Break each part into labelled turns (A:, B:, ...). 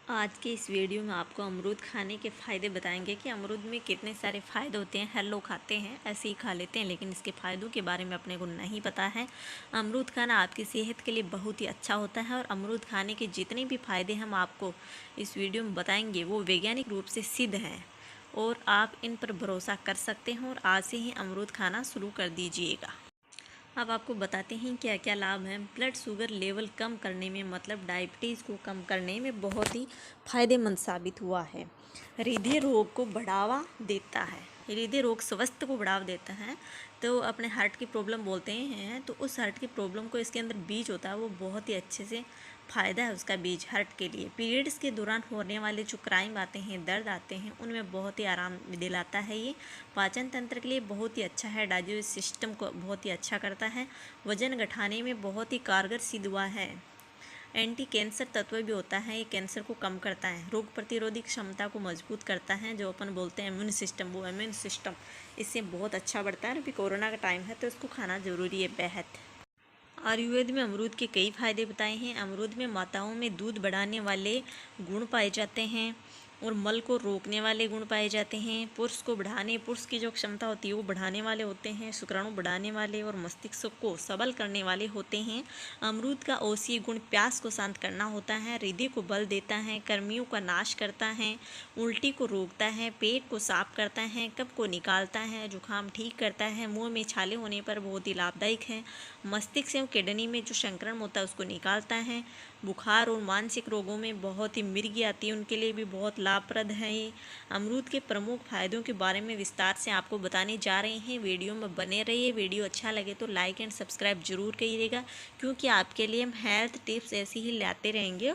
A: आज के इस वीडियो में आपको अमरूद खाने के फ़ायदे बताएंगे कि अमरूद में कितने सारे फ़ायदे होते हैं। हर लोग खाते हैं, ऐसे ही खा लेते हैं, लेकिन इसके फ़ायदों के बारे में अपने को नहीं पता है। अमरूद खाना आपकी सेहत के लिए बहुत ही अच्छा होता है और अमरूद खाने के जितने भी फ़ायदे हम आपको इस वीडियो में बताएंगे वो वैज्ञानिक रूप से सिद्ध हैं और आप इन पर भरोसा कर सकते हैं और आज से ही अमरूद खाना शुरू कर दीजिएगा। अब आपको बताते हैं क्या क्या लाभ हैं। ब्लड शुगर लेवल कम करने में, मतलब डायबिटीज़ को कम करने में बहुत ही फायदेमंद साबित हुआ है। हृदय रोग को बढ़ावा देता है। हृदय रोग स्वास्थ्य को बढ़ावा देता है। तो अपने हार्ट की प्रॉब्लम बोलते हैं, तो उस हार्ट की प्रॉब्लम को इसके अंदर बीज होता है वो बहुत ही अच्छे से फ़ायदा है उसका बीज हार्ट के लिए। पीरियड्स के दौरान होने वाले जो क्राइम आते हैं, दर्द आते हैं, उनमें बहुत ही आराम दिलाता है ये। पाचन तंत्र के लिए बहुत ही अच्छा है, डाइजेस्टिव सिस्टम को बहुत ही अच्छा करता है। वजन घटाने में बहुत ही कारगर सिद्ध हुआ है। एंटी कैंसर तत्व भी होता है, ये कैंसर को कम करता है। रोग प्रतिरोधी क्षमता को मजबूत करता है, जो अपन बोलते हैं इम्यून सिस्टम, वो इम्यून सिस्टम इससे बहुत अच्छा बढ़ता है। अभी कोरोना का टाइम है तो इसको खाना ज़रूरी है बेहद। आयुर्वेद में अमरूद के कई फायदे बताए हैं। अमरूद में माताओं में दूध बढ़ाने वाले गुण पाए जाते हैं और मल को रोकने वाले गुण पाए जाते हैं। पुरुष की जो क्षमता होती है वो बढ़ाने वाले होते हैं, शुक्राणु बढ़ाने वाले और मस्तिष्क को सबल करने वाले होते हैं। अमरूद का औषधीय गुण प्यास को शांत करना होता है, हृदय को बल देता है, कर्मियों का नाश करता है, उल्टी को रोकता है, पेट को साफ करता है, कफ को निकालता है, जुकाम ठीक करता है, मुंह में छाले होने पर बहुत ही लाभदायक है। मस्तिष्क एवं किडनी में जो संक्रमण होता है उसको निकालता है। बुखार और मानसिक रोगों में बहुत ही मिर्गी आती है, उनके लिए भी बहुत लाभप्रद है ये। अमरूद के प्रमुख फायदों के बारे में विस्तार से आपको बताने जा रहे हैं। वीडियो में बने रहिए। वीडियो अच्छा लगे तो लाइक एंड सब्सक्राइब जरूर करिएगा, क्योंकि आपके लिए हम हेल्थ टिप्स ऐसी ही लाते रहेंगे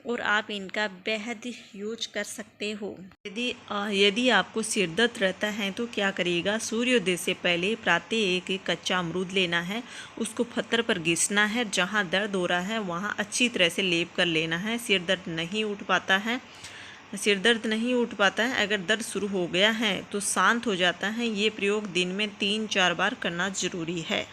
A: और आप इनका बेहद यूज कर सकते हो। यदि आपको सिर दर्द रहता है तो क्या करिएगा, सूर्योदय से पहले प्रातः एक कच्चा अमरूद लेना है, उसको पत्थर पर घिसना है, जहाँ दर्द हो रहा है वहाँ अच्छी तरह से लेप कर लेना है। सिर दर्द नहीं उठ पाता है, अगर दर्द शुरू हो गया है तो शांत हो जाता है। ये प्रयोग दिन में 3-4 बार करना जरूरी है।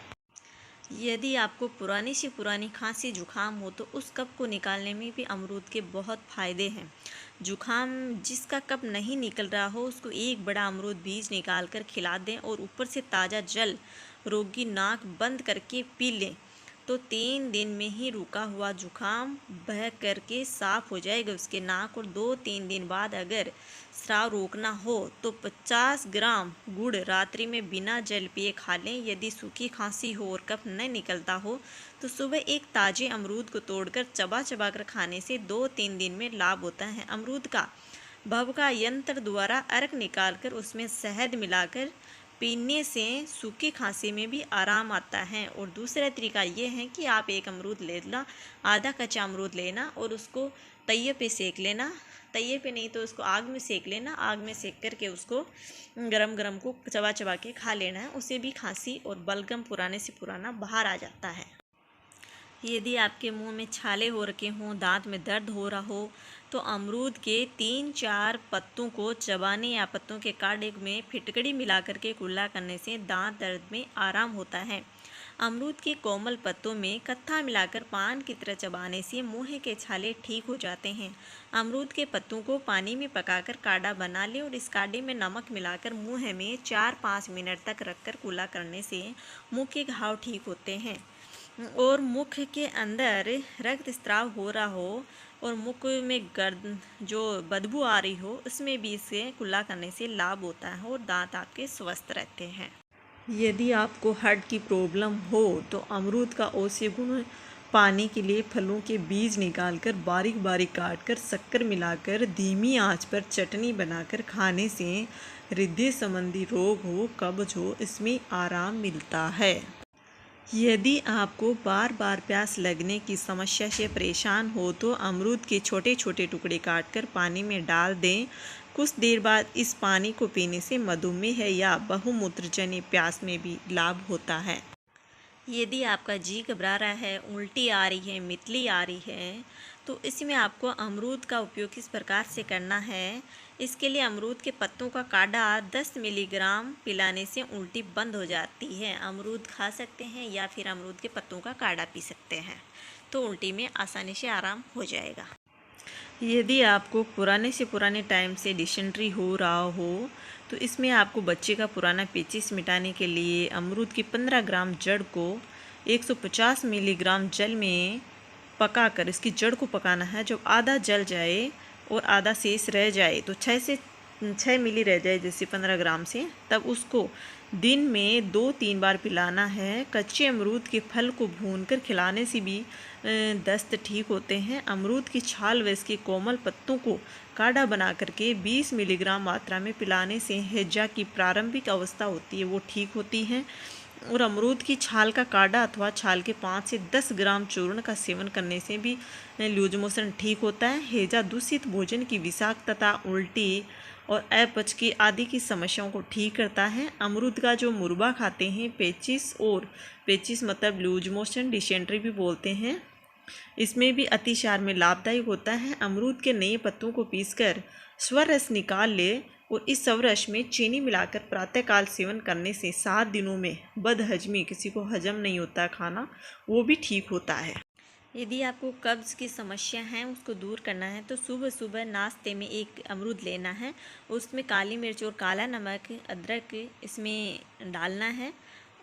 A: यदि आपको पुरानी से पुरानी खांसी जुखाम हो तो उस कफ को निकालने में भी अमरूद के बहुत फ़ायदे हैं। जुखाम जिसका कफ नहीं निकल रहा हो उसको एक बड़ा अमरूद बीज निकाल कर खिला दें और ऊपर से ताज़ा जल रोगी नाक बंद करके पी लें तो 3 दिन में ही रुका हुआ जुखाम बह करके साफ हो जाएगा उसके नाक। और 2-3 दिन बाद अगर स्राव रोकना हो तो 50 ग्राम गुड़ रात्रि में बिना जल पिए खा लें। यदि सूखी खांसी हो और कफ न निकलता हो तो सुबह एक ताजे अमरूद को तोड़कर चबा चबा कर खाने से 2-3 दिन में लाभ होता है। अमरूद का भव का यंत्र द्वारा अर्क निकालकर उसमें शहद मिलाकर पीने से सूखी खांसी में भी आराम आता है। और दूसरा तरीका ये है कि आप एक अमरूद ले लेना, आधा कच्चा अमरूद लेना और उसको तइये पे सेक लेना। तइये पे नहीं तो उसको आग में सेक लेना, आग में सेक करके उसको गरम गरम को चबा चबा के खा लेना है। उससे भी खांसी और बलगम पुराने से पुराना बाहर आ जाता है। यदि आपके मुंह में छाले हो रखे हों, दांत में दर्द हो रहा हो तो अमरूद के 3-4 पत्तों को चबाने या पत्तों के कांटे में फिटकड़ी मिलाकर के कुल्ला करने से दांत दर्द में आराम होता है। अमरूद के कोमल पत्तों में कत्था मिलाकर पान की तरह चबाने से मुंह के छाले ठीक हो जाते हैं। अमरूद के पत्तों को पानी में पकाकर काढ़ा बना लें और इस काढ़े में नमक मिलाकर मुंह में 4-5 मिनट तक रखकर कुल्ला करने से मुंह के घाव ठीक होते हैं। और मुख के अंदर रक्त स्राव हो रहा हो और मुख में गर्द जो बदबू आ रही हो उसमें भी इसे कुल्ला करने से लाभ होता है और दांत आपके स्वस्थ रहते हैं। यदि आपको हार्ट की प्रॉब्लम हो तो अमरूद का औषधीय गुण पाने के लिए फलों के बीज निकालकर बारीक बारीक काटकर शक्कर मिलाकर धीमी आंच पर चटनी बनाकर खाने से हृदय संबंधी रोग हो, कब्ज हो, इसमें आराम मिलता है। यदि आपको बार बार प्यास लगने की समस्या से परेशान हो तो अमरूद के छोटे छोटे टुकड़े काटकर पानी में डाल दें। कुछ देर बाद इस पानी को पीने से मधुमेह या बहुमूत्रजन्य प्यास में भी लाभ होता है। यदि आपका जी घबरा रहा है, उल्टी आ रही है, मितली आ रही है तो इसमें आपको अमरूद का उपयोग किस प्रकार से करना है। इसके लिए अमरूद के पत्तों का काढ़ा 10 मिलीग्राम पिलाने से उल्टी बंद हो जाती है। अमरूद खा सकते हैं या फिर अमरूद के पत्तों का काढ़ा पी सकते हैं तो उल्टी में आसानी से आराम हो जाएगा। यदि आपको पुराने से पुराने टाइम से डिसेंट्री हो रहा हो तो इसमें आपको बच्चे का पुराना पेचिश मिटाने के लिए अमरूद की 15 ग्राम जड़ को 150 मिलीग्राम जल में पकाकर इसकी जड़ को पकाना है। जब आधा जल जाए और आधा शेष रह जाए तो 6 मिली रह जाए जैसे 15 ग्राम से, तब उसको दिन में 2-3 बार पिलाना है। कच्चे अमरूद के फल को भूनकर खिलाने से भी दस्त ठीक होते हैं। अमरूद की छाल व इसके कोमल पत्तों को काढ़ा बना करके 20 मिलीग्राम मात्रा में पिलाने से हैजा की प्रारंभिक अवस्था होती है वो ठीक होती है। और अमरूद की छाल का काढ़ा अथवा छाल के 5 से 10 ग्राम चूर्ण का सेवन करने से भी लूज मोशन ठीक होता है। हैजा दूषित भोजन की विषाक्तता, उल्टी और अपच की आदि की समस्याओं को ठीक करता है। अमरूद का जो मुरब्बा खाते हैं, पेचिस मतलब लूज मोशन, डिसेंट्री भी बोलते हैं, इसमें भी अतिसार में लाभदायक होता है। अमरूद के नए पत्तों को पीसकर स्वरस निकाल ले और इस स्वरस में चीनी मिलाकर प्रातःकाल सेवन करने से 7 दिनों में बदहजमी, किसी को हजम नहीं होता खाना, वो भी ठीक होता है। यदि आपको कब्ज़ की समस्या है उसको दूर करना है तो सुबह सुबह नाश्ते में एक अमरूद लेना है, उसमें काली मिर्च और काला नमक, अदरक इसमें डालना है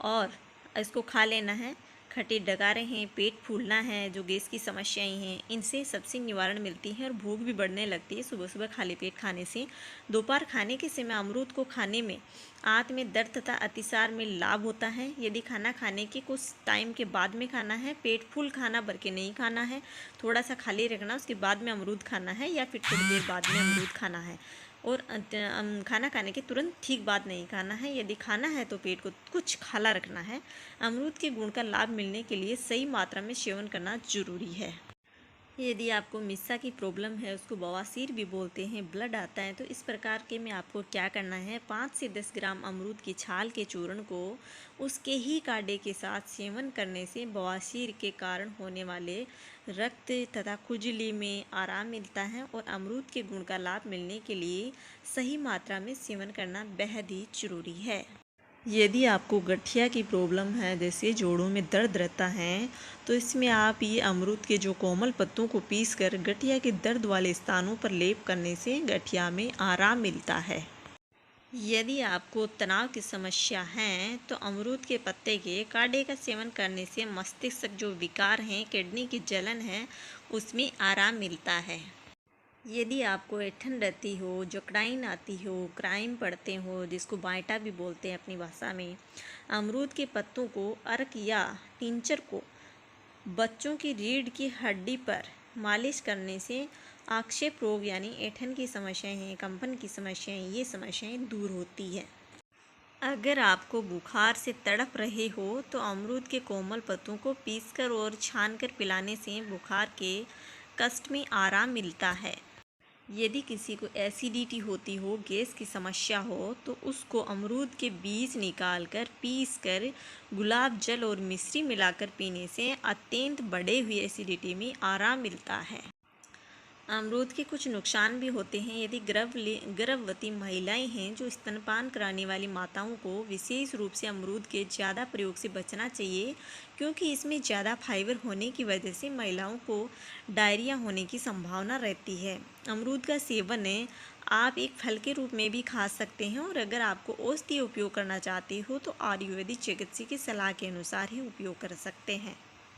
A: और इसको खा लेना है। खट्टी डगारें हैं, पेट फूलना है, जो गैस की समस्याएं हैं, इनसे सबसे निवारण मिलती है और भूख भी बढ़ने लगती है सुबह सुबह खाली पेट खाने से। दोपहर खाने के समय अमरूद को खाने में आंत में दर्द तथा अतिसार में लाभ होता है। यदि खाना खाने के कुछ टाइम के बाद में खाना है, पेट फुल खाना भर के नहीं खाना है, थोड़ा सा खाली रखना, उसके बाद में अमरूद खाना है या फिर थोड़ी देर बाद में अमरूद खाना है। और खाना खाने के तुरंत ठीक बाद नहीं खाना है। यदि खाना है तो पेट को कुछ खाला रखना है। अमरूद के गुण का लाभ मिलने के लिए सही मात्रा में सेवन करना जरूरी है। यदि आपको मिस्सा की प्रॉब्लम है, उसको बवासीर भी बोलते हैं, ब्लड आता है, तो इस प्रकार के में आपको क्या करना है, 5 से 10 ग्राम अमरूद की छाल के चूर्ण को उसके ही काढ़े के साथ सेवन करने से बवासीर के कारण होने वाले रक्त तथा खुजली में आराम मिलता है। और अमरूद के गुण का लाभ मिलने के लिए सही मात्रा में सेवन करना बेहद ही जरूरी है। यदि आपको गठिया की प्रॉब्लम है, जैसे जोड़ों में दर्द रहता है, तो इसमें आप ये अमरूद के जो कोमल पत्तों को पीसकर गठिया के दर्द वाले स्थानों पर लेप करने से गठिया में आराम मिलता है। यदि आपको तनाव की समस्या है तो अमरूद के पत्ते के काढ़े का सेवन करने से मस्तिष्क जो विकार हैं, किडनी की जलन है, उसमें आराम मिलता है। यदि आपको ऐंठन रहती हो, जकड़ाइन आती हो, क्राइम पड़ते हो, जिसको बाइटा भी बोलते हैं अपनी भाषा में, अमरूद के पत्तों को अर्क या टिंचर को बच्चों की रीढ़ की हड्डी पर मालिश करने से आक्षेप रोग यानी ऐंठन की समस्याएं हैं, कंपन की समस्याएं, ये समस्याएं दूर होती है। अगर आपको बुखार से तड़प रहे हो तो अमरूद के कोमल पत्तों को पीसकर और छानकर पिलाने से बुखार के कष्ट में आराम मिलता है। यदि किसी को एसिडिटी होती हो, गैस की समस्या हो, तो उसको अमरूद के बीज निकालकर पीसकर गुलाब जल और मिश्री मिलाकर पीने से अत्यंत बढ़े हुई एसिडिटी में आराम मिलता है। अमरूद के कुछ नुकसान भी होते हैं। यदि गर्भवती महिलाएं हैं जो स्तनपान कराने वाली माताओं को विशेष रूप से अमरूद के ज़्यादा प्रयोग से बचना चाहिए, क्योंकि इसमें ज़्यादा फाइबर होने की वजह से महिलाओं को डायरिया होने की संभावना रहती है। अमरूद का सेवन आप एक फल के रूप में भी खा सकते हैं और अगर आपको औषधीय उपयोग करना चाहते हो तो आयुर्वेदिक चिकित्सक की सलाह के अनुसार ही उपयोग कर सकते हैं।